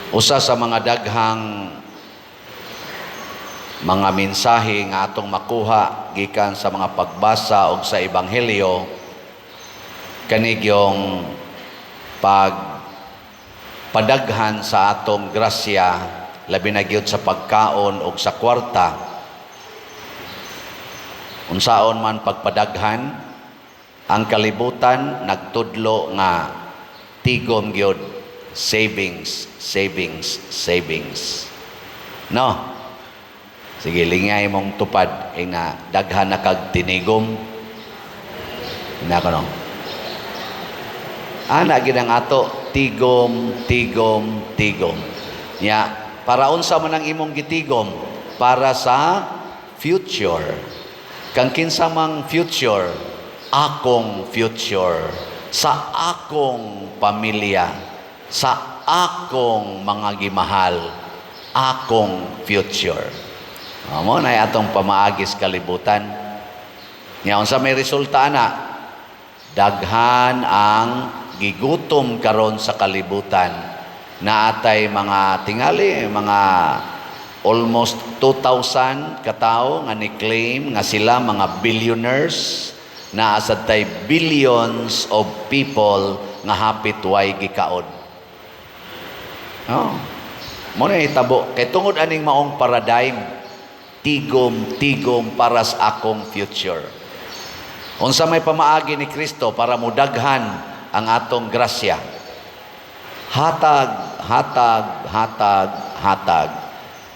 Usa sa mga daghang mga mensahe nga atong makuha gikan sa mga pagbasa og sa ebanghelyo kanig yung pagpadaghan sa atong grasya labi na gyud sa pagkaon og sa kwarta. Unsaon man pagpadaghan, ang kalibutan nagtudlo nga tigom gyud savings. No? Sige, lingay mong tupad na daghan na kag tinigom. Ina ko no. Ana gid ang ato tigom. Nya para unsa man ang imong gitigom? Para sa future. Kang kinsa mang future, akong future, sa akong pamilya, sa akong mga gimahal, akong future. Mo na atong pamaagis kalibutan. Nya unsa may resulta na? Daghan ang gigutom karon sa kalibutan. Naatay mga tingali, mga almost 2,000 katao nga ni-claim nga sila mga billionaires, na asad tay billions of people nga hapit way gikaon. Oh. Mo na hitabo kay tungod aning maong paradigm, tigom para sa akong future. Unsa may pamaagi ni Kristo para mudaghan ang atong grasya? Hatag.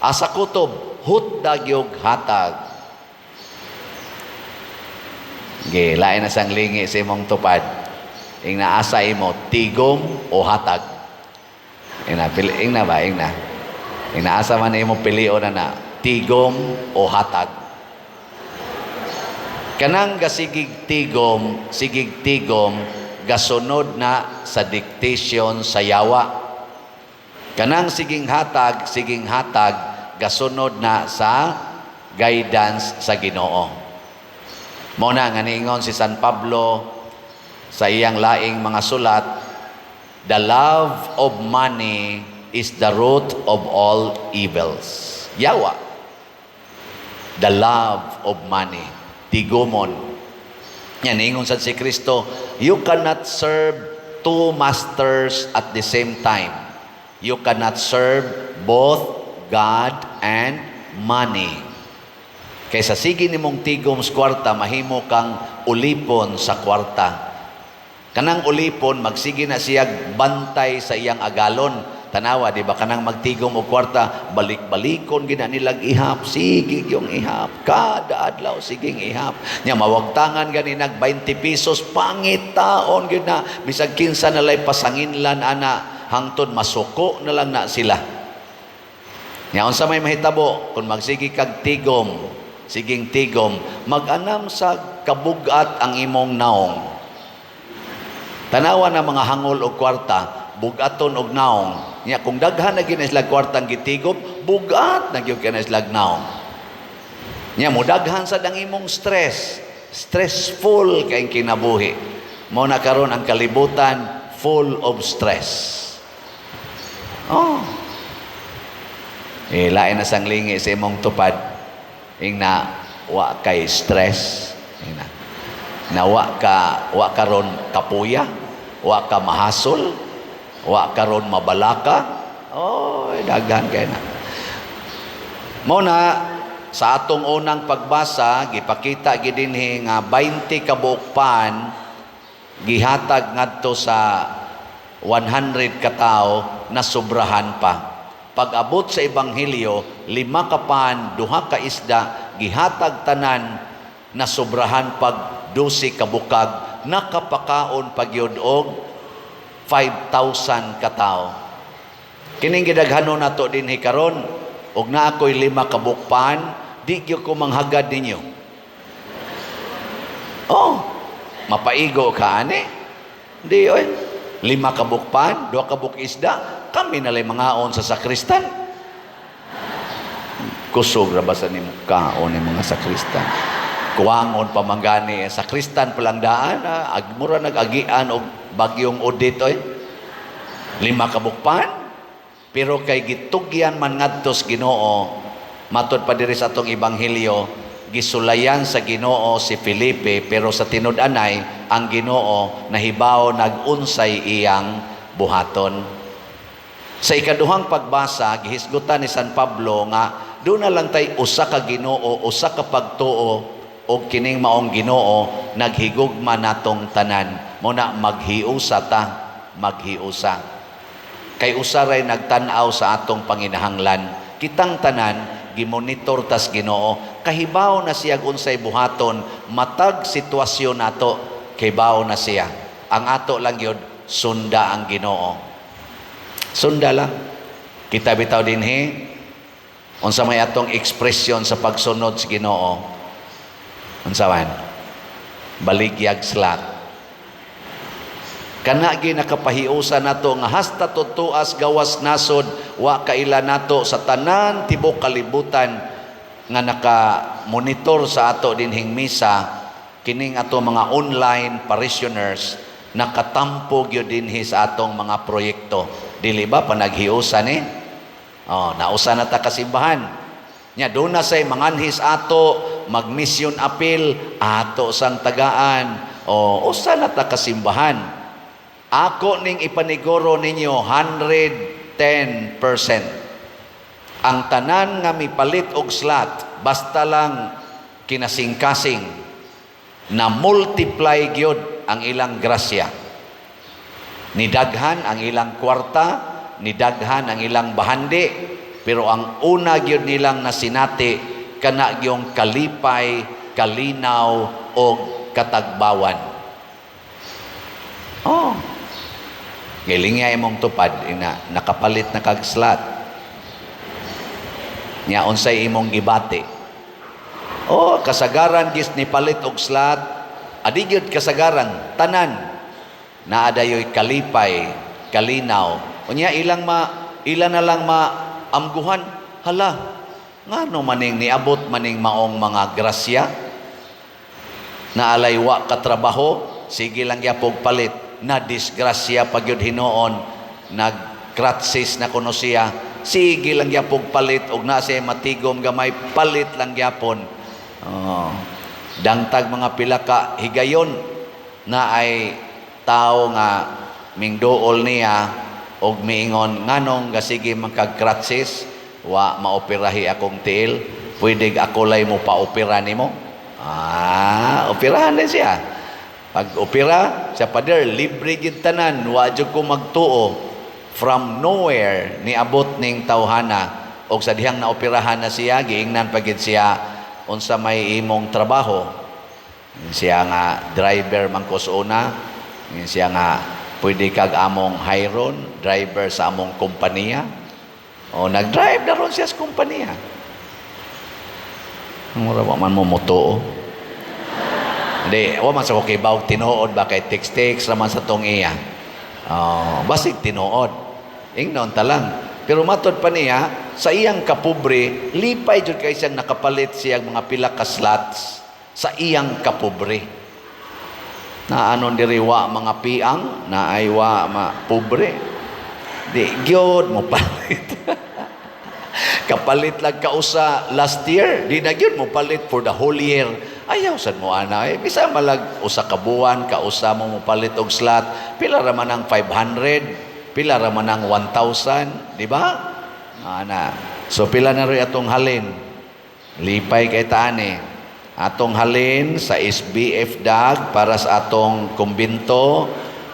Asa kutob, hutdag yung hatag. Lain na sang lingi sa imong tupad. Ing naasa imo, tigom o hatag. Ing naasa man imo pilion na tigom o hatag. Kanang gasigig tigom, gasunod na sa dictation sa yawa. Kanang siging hatag, gasunod na sa guidance sa Ginoo. Muna nga niingon si San Pablo sa iyang laing mga sulat, the love of money is the root of all evils. Yawa. The love of money. Tigomon. Yan, niingon sa si Kristo, you cannot serve two masters at the same time. You cannot serve both God and money. Kaysa sige nimong tigom sa kwarta, mahimo kang ulipon sa kwarta. Kanang ulipon, magsige na siya bantay sa iyang agalon. Tanawa, di ba? Kanang magtigom og kwarta, balik-balikon gina nilag ihap. Sige yung ihap. Kada adlaw, siging ihap. Nya mawagtangan gani nag 20 pesos, pangit taon gina. Bisag kinsa nalay pasanginlan ana, hangtod masuko na lang na sila. Nya unsa may mahitabo kung magsige kag tigom, siging tigom, mag-anam sa kabugat ang imong naong. Tanawa na mga hangol og kwarta, bugaton og naong. Nya kung daghan na gina sila kwartang gitigom, bugat na gyud kana sila naong. Nya mo daghan sa dang imong stress, stressful kay kinabuhi. Mao na karon ang kalibutan full of stress. Oh. Lain na sang lingi sa imong tupad. Ing na wa kay stress. Wa karon kapuya, wa ka mahasol, wa karon mabalaka. Oh, daghan kay na. Mo na sa atong unang pagbasa gipakita gid dinhi nga 20 kabuok pan gihatag ngadto sa 100 katao na sobrahan pa. Pag-abot sa ebanghelyo, 5 ka pan, 2 ka isda, gihatag tanan na sobrahan pag 12 ka bukag, nakapakaon pagyud og 5,000 katao. Kining gidaghanon nato dinhi karon, og na ako'y 5 ka bukpan, di gyud ko manghagad ninyo. Oh, mapaigo ka ani? Di oy. 5 ka bukpan, 2 ka buk isda, kami nalay mangaon sa sakristan. Kusog ra ba sa nimo kaon ni mga sakristan? Kuwangon pamanggani sa sakristan palang daan, agmura nag-agian og bagyong audit oy. 5 ka bukpan, Pero kay gitugyan man ngadto sa Ginoo, matud pa diri sa atong ebanghelyo, gisulayan sa Ginoo si Felipe, pero sa tinud-anay ang Ginoo nahibaw nag-unsay iyang buhaton. Sa ikaduhang pagbasa, gihisgutan ni San Pablo nga doon na lang tay usa ka Ginoo, usa ka pagtuo, o kining maong Ginoo naghigugma natong tanan. Muna maghiusa ta, maghiusa. Kay usa ray nagtan-aw sa atong panginahanglan. Kitang tanan gimonitor tas Ginoo. Kahibaw na siya unsay buhaton, matag sitwasyon nato, kahibaw na siya. Ang ato lang yun, sunda ang Ginoo. Sunda lang. Kita bitaw dinhi, unsa may atong ekspresyon sa pagsunod sa Ginoo. Unsa man? Baligyag slat. Kana gi nakapahiusa nato nga hasta tutuas gawas nasod wa kaila nato sa tanan tibok kalibutan nga naka-monitor sa ato dinhing misa, kining ato mga online parishioners nakatampo gyud dinhi sa atong mga proyekto. Dili ba panaghiusa ni? Nausa na ta kasimbahan. Nya doon na say manganhis ato, magmission appeal ato sang tagaan. Usa na ta kasimbahan. Ako ning ipaniguro ninyo 110%. Ang tanan nga mipalit og slot, basta lang kinasing-kasing na multiply gyud ang ilang grasya. Nidaghan ang ilang kwarta, nidaghan ang ilang bahandi, pero ang una gyud nilang nasinati kana gyung kalipay, kalinaw o katagbawan. Gilingay mong tupad ina nakapalit na kag slot. Nya unsay imong gibati? Kasagaran gis ni palit og slot, adi gyud kasagaran tanan naa dayoy kalipay, kalinaw. Unya ilan na lang amguhan, hala, ngano maning niabot maning maong mga grasya, naalay wa katrabaho, sige lang yapog palit, na disgrasya pagyud hinoon, nagkratsis na kuno siya, sige lang yapog palit, og nasa matigom gamay, palit lang yapon. Dangtag mga pilaka higayon, na ay tao nga mingdool niya, og miingon nganong gasige magkagkratsis wa maoperahi akong tiil, pwede ako lay mo paopera nimo. Operahan din siya. Pag opera siya pader libre gid tanan, wa jud ko magtuo. From nowhere niabot ning tawhana, og sa dihang naoperahan na siya, giingnan pa gid siya unsa may imong trabaho. Siya nga driver man ko sa una, siya nga pwede kag among hiron, driver sa among kompanya. Nag-drive na ron siya sa kompanya. Mura wa man mo moto. Hindi, wa man sa ko kibaw tinuod ba kay text raman sa tong iya. Basig tinuod. Ingnon ta lang. Pero matod pa niya, sa iyang kapobre, lipay jud kay siyang nakapalit siyang mga pila ka slots sa iyang kapobre. Na anon diri wa mga piang, na ay wa pobre. Di gyud mo palit. Kapalit lang kausa last year, di na gyud mo palit for the whole year. Ayaw sad mo ana, bisa malag usa ka buwan kausa mo palit og slot, pila ra man ang 500, pila ra man ang 1,000, di ba? So pila na rin atong halin. Lipay kay taani. Atong halin sa SBF DAG para sa atong kumbinto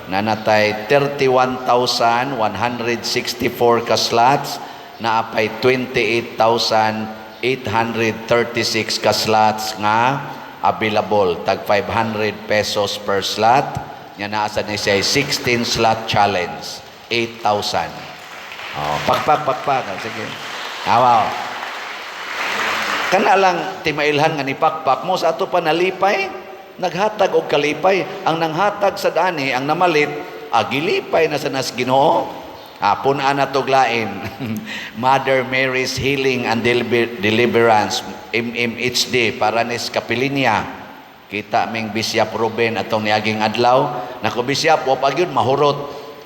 na natay 31,164 ka slots, na apay 28,836 ka slots nga available, tag 500 pesos per slot. Nya naa sa ni siya 16 slot challenge, 8,000. Pakpak. Sige. Wow. Kana lang timailhan nga ni pakpak mo sa ato pa nalipay, naghatag og kalipay. Ang nanghatag sa dani, ang namalit, agilipay na sa nas Ginoo. Punaan na tuglain. Mother Mary's Healing and Deliverance, MMHD, para nis Kapilinya. Kita ming Bishop Ruben atong niaging adlaw. Nako Bishop, wa pa gyud mahurot.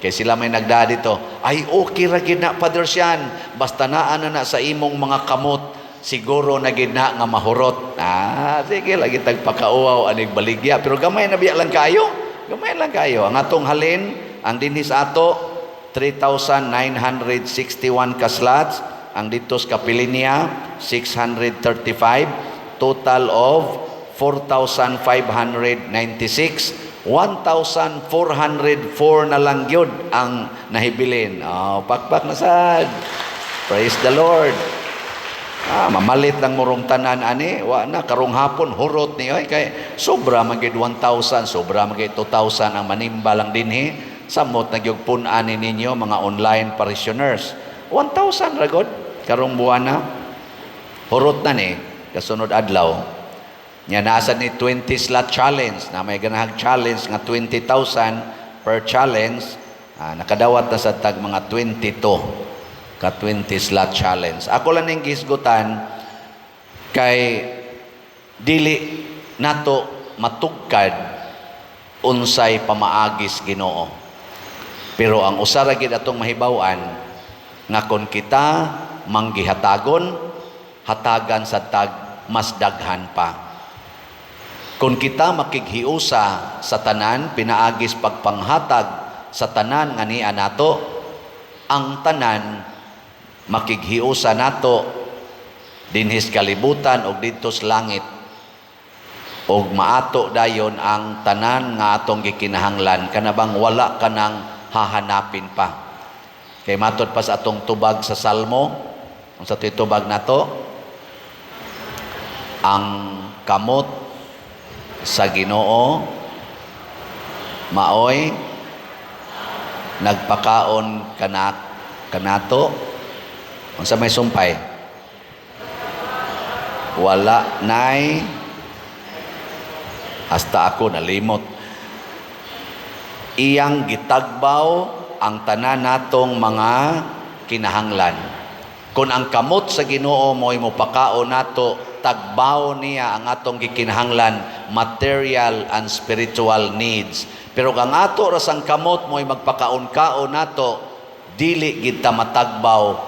Kay sila may nagda dito, ay okay ra gid na Father Sian, basta naa na sa imong mga kamot, siguro na gid na nga mahurot. Sige lagi tagpakauaw anig baligya, pero gamay na biya lang kayo. Gamay lang kayo. Ang atong halin, ang dinhi sa ato 3,961 ka slots, ang dito sa Capilinia 635, total of 4,596. 1,404 na lang yun ang nahibilin. Pakpak na sad. Praise the Lord. Mamalit lang murong tanan ani. Wa na karong hapon hurot ni oy kay sobra magid 1,000, sobra magid 2,000 ang manimba lang dinhi. Samot nagyog pun-an ninyo mga online parishioners. 1,000 ra gud karong buwan na. Hurot na ni kasunod adlaw. Nya nasa ni 20 slot challenge na may ganahag challenge nga 20,000 per challenge. Nakadawat na sa tag mga 22 ka 20 slot challenge. Ako lang ning gisgutan kay dili nato matugkad unsay pamaagis Ginoo. Pero ang usa ra gid atong mahibaw-an nga kon kita manggihatagon, hatagan sa tag mas daghan pa. Kung kita makighiusa sa tanan, pinaagis pagpanghatag sa tanan nga niya nato, ang tanan makighiusa nato dinhis kalibutan o dito sa langit. O maato dayon ang tanan nga atong gikinahanglan, kanabang wala ka nang hahanapin pa. Kay matod pa sa atong tubag sa Salmo, ang sa tubag nato, ang kamot sa Ginoo maoy nagpakaon kanato unsa may sumpay wala nay hasta ako nalimot iyang gitagbaw ang tanan natong mga kinahanglan. Kung ang kamot sa Ginoo mo'y mopakaon nato, tagbaw niya ang atong gikinahanglan, material and spiritual needs. Pero kang ato rasang kamot mo'y magpakaon-kaon nato, dili gid ta matagbaw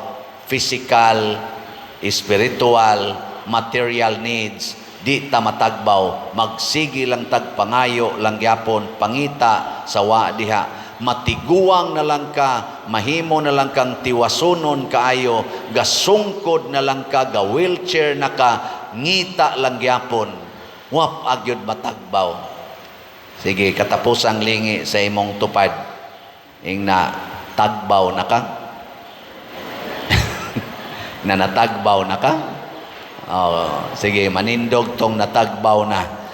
physical, spiritual, material needs. Di ta matagbaw, magsigi lang tagpangayo lang gyapon, pangita sa wa diha. Matiguang na lang ka, mahimo na lang kang tiwasunon kaayo, gasungkod na lang ka, ga wheelchair na ka, ngita lang gyapon, wap agyod matagbaw. Sige, katapusang lingi sa imong tupad, ing na tagbaw na ka, na natagbaw na ka. Sige, manindog tong natagbaw na.